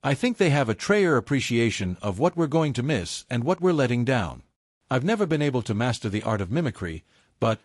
I think they have a truer appreciation of what we're going to miss and what we're letting down. I've never been able to master the art of mimicry, but,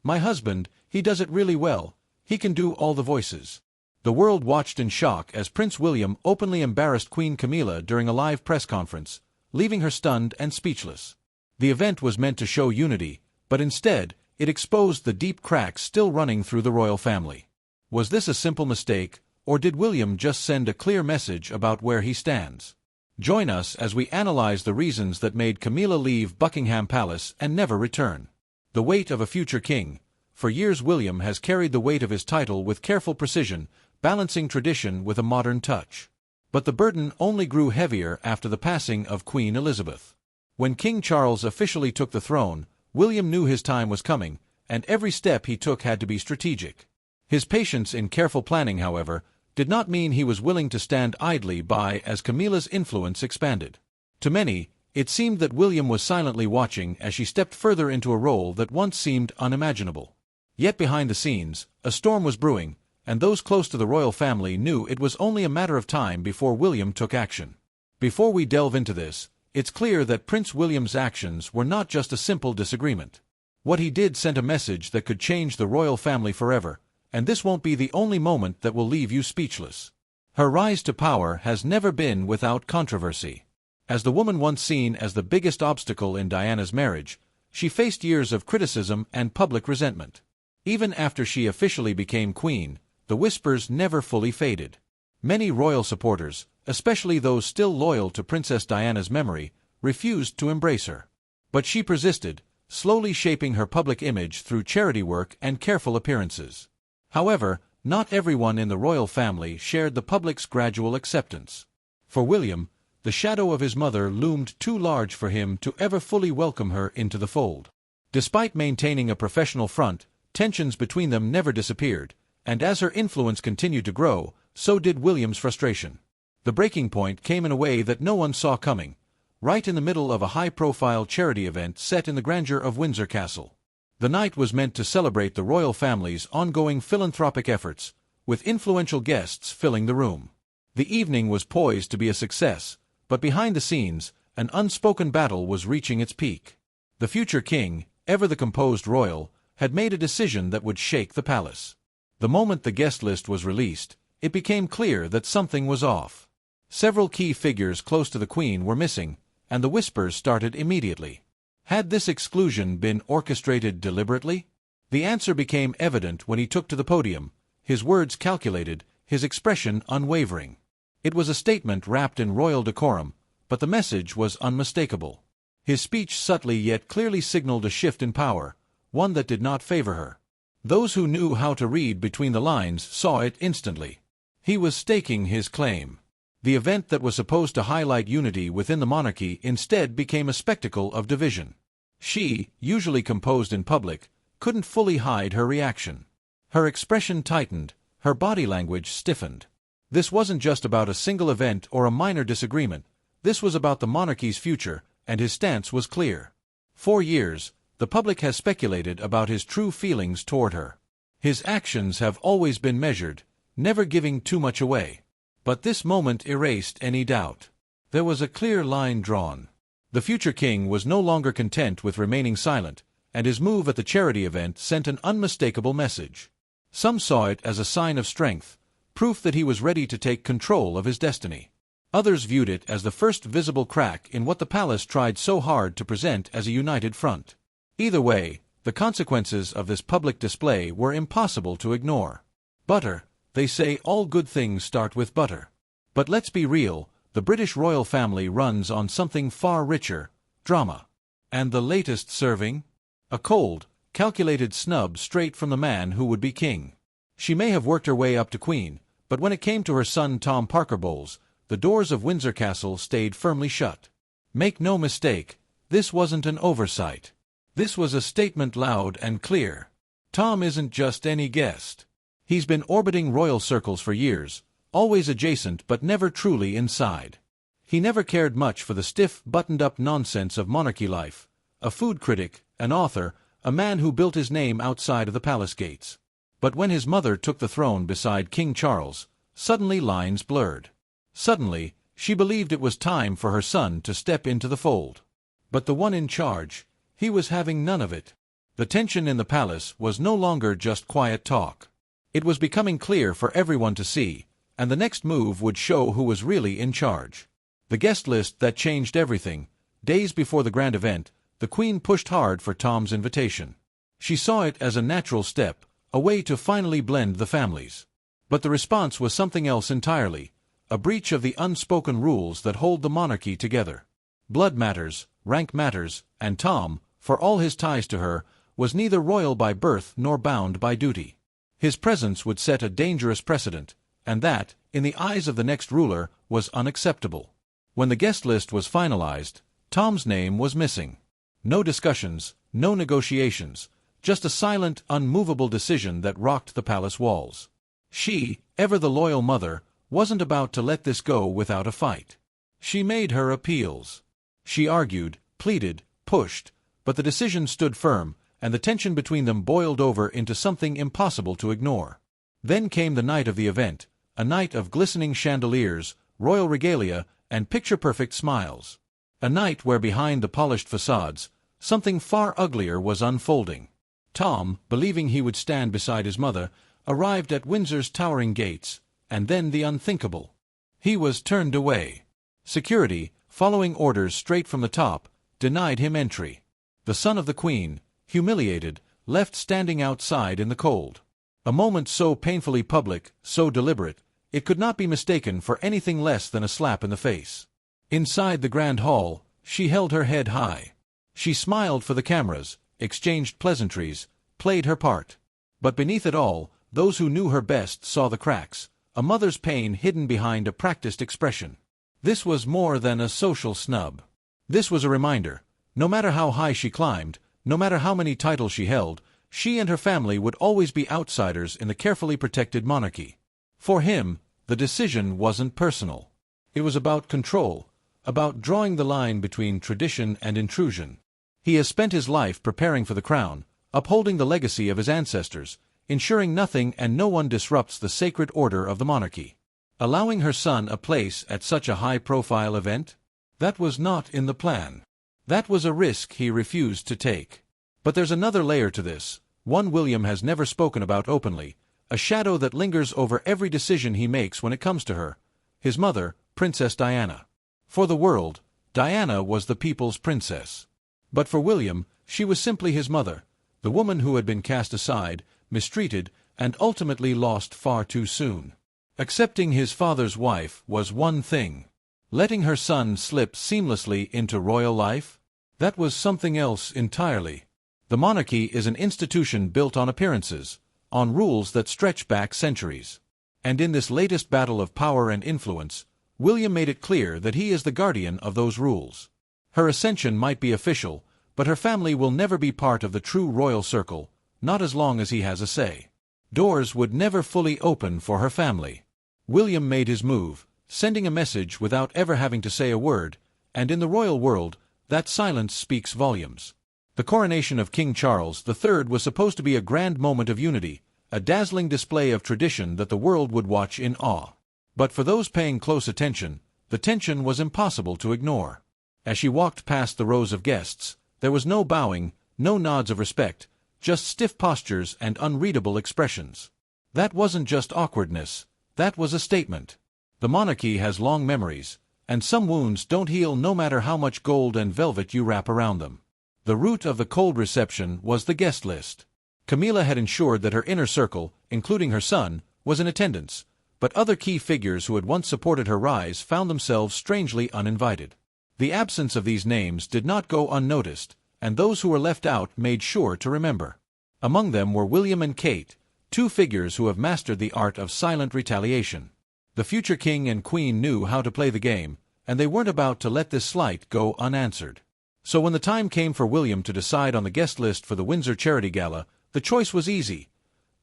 my husband, he does it really well. He can do all the voices." The world watched in shock as Prince William openly embarrassed Queen Camilla during a live press conference, leaving her stunned and speechless. The event was meant to show unity, but instead, it exposed the deep cracks still running through the royal family. Was this a simple mistake, or did William just send a clear message about where he stands? Join us as we analyze the reasons that made Camilla leave Buckingham Palace and never return. The weight of a future king. For years William has carried the weight of his title with careful precision, balancing tradition with a modern touch. But the burden only grew heavier after the passing of Queen Elizabeth. When King Charles officially took the throne, William knew his time was coming, and every step he took had to be strategic. His patience in careful planning, however, did not mean he was willing to stand idly by as Camilla's influence expanded. To many, it seemed that William was silently watching as she stepped further into a role that once seemed unimaginable. Yet behind the scenes, a storm was brewing, and those close to the royal family knew it was only a matter of time before William took action. Before we delve into this, it's clear that Prince William's actions were not just a simple disagreement. What he did sent a message that could change the royal family forever, and this won't be the only moment that will leave you speechless. Her rise to power has never been without controversy. As the woman once seen as the biggest obstacle in Diana's marriage, she faced years of criticism and public resentment. Even after she officially became queen, the whispers never fully faded. Many royal supporters, especially those still loyal to Princess Diana's memory, refused to embrace her. But she persisted, slowly shaping her public image through charity work and careful appearances. However, not everyone in the royal family shared the public's gradual acceptance. For William, the shadow of his mother loomed too large for him to ever fully welcome her into the fold. Despite maintaining a professional front, tensions between them never disappeared, and as her influence continued to grow, so did William's frustration. The breaking point came in a way that no one saw coming, right in the middle of a high-profile charity event set in the grandeur of Windsor Castle. The night was meant to celebrate the royal family's ongoing philanthropic efforts, with influential guests filling the room. The evening was poised to be a success, but behind the scenes, an unspoken battle was reaching its peak. The future king, ever the composed royal, had made a decision that would shake the palace. The moment the guest list was released, it became clear that something was off. Several key figures close to the Queen were missing, and the whispers started immediately. Had this exclusion been orchestrated deliberately? The answer became evident when he took to the podium, his words calculated, his expression unwavering. It was a statement wrapped in royal decorum, but the message was unmistakable. His speech subtly yet clearly signaled a shift in power, one that did not favor her. Those who knew how to read between the lines saw it instantly. He was staking his claim. The event that was supposed to highlight unity within the monarchy instead became a spectacle of division. She, usually composed in public, couldn't fully hide her reaction. Her expression tightened, her body language stiffened. This wasn't just about a single event or a minor disagreement. This was about the monarchy's future, and his stance was clear. For years, the public has speculated about his true feelings toward her. His actions have always been measured, never giving too much away. But this moment erased any doubt. There was a clear line drawn. The future king was no longer content with remaining silent, and his move at the charity event sent an unmistakable message. Some saw it as a sign of strength, proof that he was ready to take control of his destiny. Others viewed it as the first visible crack in what the palace tried so hard to present as a united front. Either way, the consequences of this public display were impossible to ignore. Butter. They say all good things start with butter. But let's be real, the British royal family runs on something far richer: drama. And the latest serving? A cold, calculated snub straight from the man who would be king. She may have worked her way up to queen, but when it came to her son Tom Parker Bowles, the doors of Windsor Castle stayed firmly shut. Make no mistake, this wasn't an oversight. This was a statement loud and clear. Tom isn't just any guest. He's been orbiting royal circles for years, always adjacent but never truly inside. He never cared much for the stiff, buttoned-up nonsense of monarchy life. A food critic, an author, a man who built his name outside of the palace gates. But when his mother took the throne beside King Charles, suddenly lines blurred. Suddenly, she believed it was time for her son to step into the fold. But the one in charge, he was having none of it. The tension in the palace was no longer just quiet talk. It was becoming clear for everyone to see, and the next move would show who was really in charge. The guest list that changed everything. Days before the grand event, the Queen pushed hard for Tom's invitation. She saw it as a natural step, a way to finally blend the families. But the response was something else entirely, a breach of the unspoken rules that hold the monarchy together. Blood matters, rank matters, and Tom, for all his ties to her, was neither royal by birth nor bound by duty. His presence would set a dangerous precedent, and that, in the eyes of the next ruler, was unacceptable. When the guest list was finalized, Tom's name was missing. No discussions, no negotiations, just a silent, unmovable decision that rocked the palace walls. She, ever the loyal mother, wasn't about to let this go without a fight. She made her appeals. She argued, pleaded, pushed, but the decision stood firm, and the tension between them boiled over into something impossible to ignore. Then came the night of the event, a night of glistening chandeliers, royal regalia, and picture-perfect smiles. A night where behind the polished facades, something far uglier was unfolding. Tom, believing he would stand beside his mother, arrived at Windsor's towering gates, and then the unthinkable. He was turned away. Security, following orders straight from the top, denied him entry. The son of the Queen, humiliated, left standing outside in the cold. A moment so painfully public, so deliberate, it could not be mistaken for anything less than a slap in the face. Inside the grand hall, she held her head high. She smiled for the cameras, exchanged pleasantries, played her part. But beneath it all, those who knew her best saw the cracks, a mother's pain hidden behind a practiced expression. This was more than a social snub. This was a reminder. No matter how high she climbed, no matter how many titles she held, she and her family would always be outsiders in the carefully protected monarchy. For him, the decision wasn't personal. It was about control, about drawing the line between tradition and intrusion. He has spent his life preparing for the crown, upholding the legacy of his ancestors, ensuring nothing and no one disrupts the sacred order of the monarchy. Allowing her son a place at such a high-profile event? That was not in the plan. That was a risk he refused to take. But there's another layer to this, one William has never spoken about openly, a shadow that lingers over every decision he makes when it comes to her. His mother, Princess Diana. For the world, Diana was the people's princess. But for William, she was simply his mother, the woman who had been cast aside, mistreated, and ultimately lost far too soon. Accepting his father's wife was one thing. Letting her son slip seamlessly into royal life? That was something else entirely. The monarchy is an institution built on appearances, on rules that stretch back centuries. And in this latest battle of power and influence, William made it clear that he is the guardian of those rules. Her ascension might be official, but her family will never be part of the true royal circle, not as long as he has a say. Doors would never fully open for her family. William made his move, sending a message without ever having to say a word, and in the royal world, that silence speaks volumes. The coronation of King Charles III was supposed to be a grand moment of unity, a dazzling display of tradition that the world would watch in awe. But for those paying close attention, the tension was impossible to ignore. As she walked past the rows of guests, there was no bowing, no nods of respect, just stiff postures and unreadable expressions. That wasn't just awkwardness, that was a statement. The monarchy has long memories, and some wounds don't heal no matter how much gold and velvet you wrap around them. The root of the cold reception was the guest list. Camilla had ensured that her inner circle, including her son, was in attendance, but other key figures who had once supported her rise found themselves strangely uninvited. The absence of these names did not go unnoticed, and those who were left out made sure to remember. Among them were William and Kate, two figures who have mastered the art of silent retaliation. The future king and queen knew how to play the game, and they weren't about to let this slight go unanswered. So when the time came for William to decide on the guest list for the Windsor Charity Gala, the choice was easy.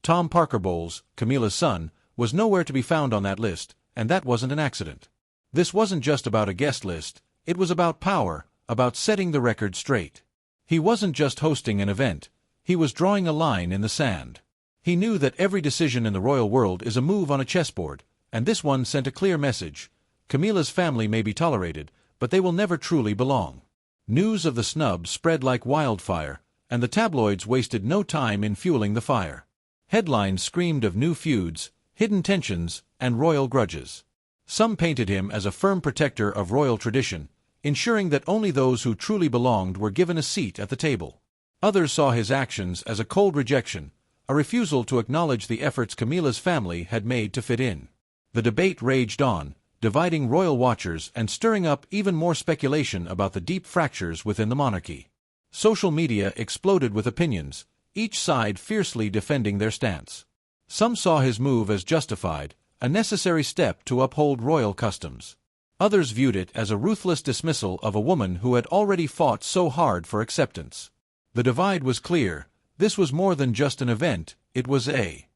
Tom Parker Bowles, Camilla's son, was nowhere to be found on that list, and that wasn't an accident. This wasn't just about a guest list, it was about power, about setting the record straight. He wasn't just hosting an event, he was drawing a line in the sand. He knew that every decision in the royal world is a move on a chessboard, and this one sent a clear message. Camilla's family may be tolerated, but they will never truly belong. News of the snub spread like wildfire, and the tabloids wasted no time in fueling the fire. Headlines screamed of new feuds, hidden tensions, and royal grudges. Some painted him as a firm protector of royal tradition, ensuring that only those who truly belonged were given a seat at the table. Others saw his actions as a cold rejection, a refusal to acknowledge the efforts Camilla's family had made to fit in. The debate raged on, dividing royal watchers and stirring up even more speculation about the deep fractures within the monarchy. Social media exploded with opinions, each side fiercely defending their stance. Some saw his move as justified, a necessary step to uphold royal customs. Others viewed it as a ruthless dismissal of a woman who had already fought so hard for acceptance. The divide was clear. This was more than just an event, it was a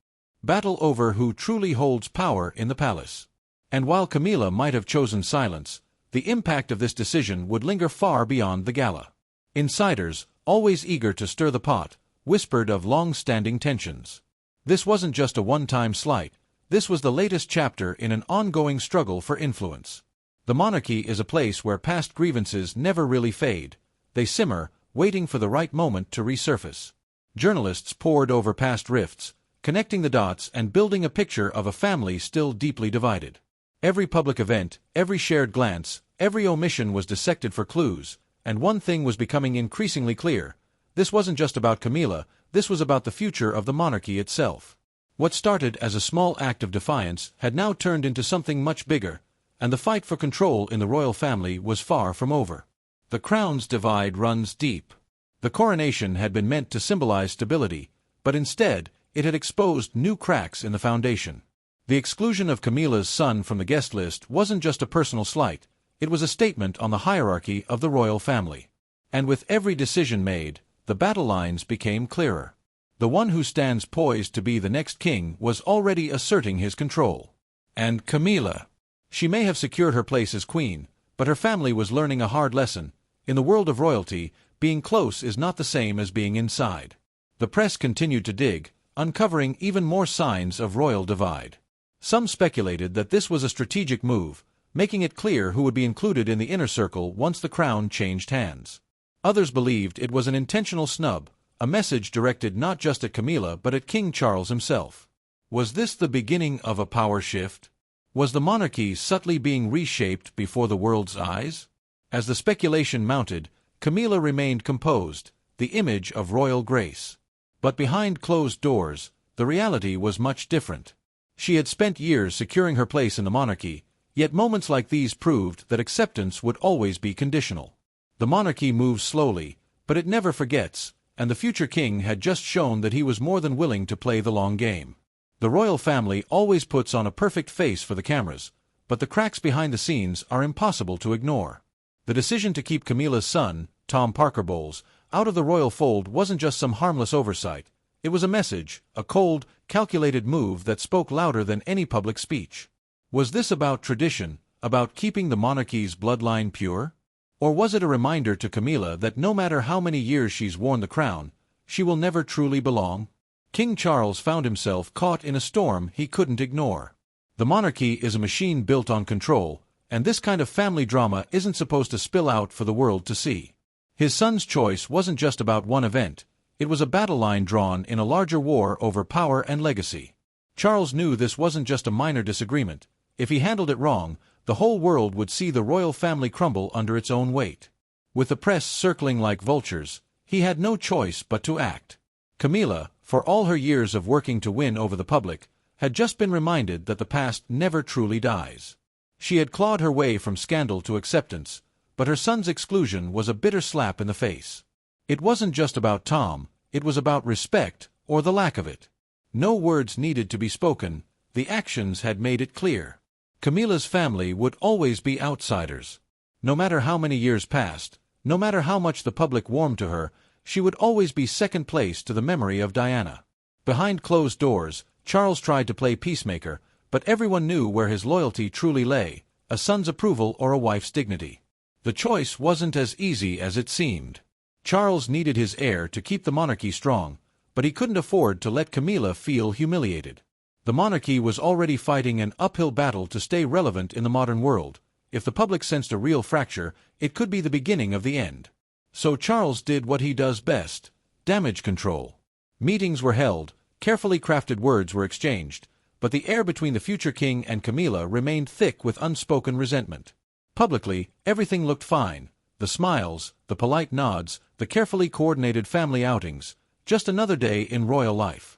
battle over who truly holds power in the palace. And while Camilla might have chosen silence, the impact of this decision would linger far beyond the gala. Insiders, always eager to stir the pot, whispered of long-standing tensions. This wasn't just a one-time slight, this was the latest chapter in an ongoing struggle for influence. The monarchy is a place where past grievances never really fade. They simmer, waiting for the right moment to resurface. Journalists pored over past rifts, connecting the dots and building a picture of a family still deeply divided. Every public event, every shared glance, every omission was dissected for clues, and one thing was becoming increasingly clear. This wasn't just about Camilla, this was about the future of the monarchy itself. What started as a small act of defiance had now turned into something much bigger, and the fight for control in the royal family was far from over. The crown's divide runs deep. The coronation had been meant to symbolize stability, but instead, it had exposed new cracks in the foundation. The exclusion of Camilla's son from the guest list wasn't just a personal slight, it was a statement on the hierarchy of the royal family. And with every decision made, the battle lines became clearer. The one who stands poised to be the next king was already asserting his control. And Camilla. She may have secured her place as queen, but her family was learning a hard lesson. In the world of royalty, being close is not the same as being inside. The press continued to dig, uncovering even more signs of royal divide. Some speculated that this was a strategic move, making it clear who would be included in the inner circle once the crown changed hands. Others believed it was an intentional snub, a message directed not just at Camilla but at King Charles himself. Was this the beginning of a power shift? Was the monarchy subtly being reshaped before the world's eyes? As the speculation mounted, Camilla remained composed, the image of royal grace. But behind closed doors, the reality was much different. She had spent years securing her place in the monarchy, yet moments like these proved that acceptance would always be conditional. The monarchy moves slowly, but it never forgets, and the future king had just shown that he was more than willing to play the long game. The royal family always puts on a perfect face for the cameras, but the cracks behind the scenes are impossible to ignore. The decision to keep Camilla's son, Tom Parker Bowles, out of the royal fold wasn't just some harmless oversight. It was a message, a cold, calculated move that spoke louder than any public speech. Was this about tradition, about keeping the monarchy's bloodline pure? Or was it a reminder to Camilla that no matter how many years she's worn the crown, she will never truly belong? King Charles found himself caught in a storm he couldn't ignore. The monarchy is a machine built on control, and this kind of family drama isn't supposed to spill out for the world to see. His son's choice wasn't just about one event, it was a battle line drawn in a larger war over power and legacy. Charles knew this wasn't just a minor disagreement. If he handled it wrong, the whole world would see the royal family crumble under its own weight. With the press circling like vultures, he had no choice but to act. Camilla, for all her years of working to win over the public, had just been reminded that the past never truly dies. She had clawed her way from scandal to acceptance, but her son's exclusion was a bitter slap in the face. It wasn't just about Tom, it was about respect, or the lack of it. No words needed to be spoken, the actions had made it clear. Camilla's family would always be outsiders. No matter how many years passed, no matter how much the public warmed to her, she would always be second place to the memory of Diana. Behind closed doors, Charles tried to play peacemaker, but everyone knew where his loyalty truly lay, a son's approval or a wife's dignity. The choice wasn't as easy as it seemed. Charles needed his heir to keep the monarchy strong, but he couldn't afford to let Camilla feel humiliated. The monarchy was already fighting an uphill battle to stay relevant in the modern world, if the public sensed a real fracture, it could be the beginning of the end. So Charles did what he does best: damage control. Meetings were held, carefully crafted words were exchanged, but the air between the future king and Camilla remained thick with unspoken resentment. Publicly, everything looked fine: the smiles, the polite nods, the carefully coordinated family outings, just another day in royal life.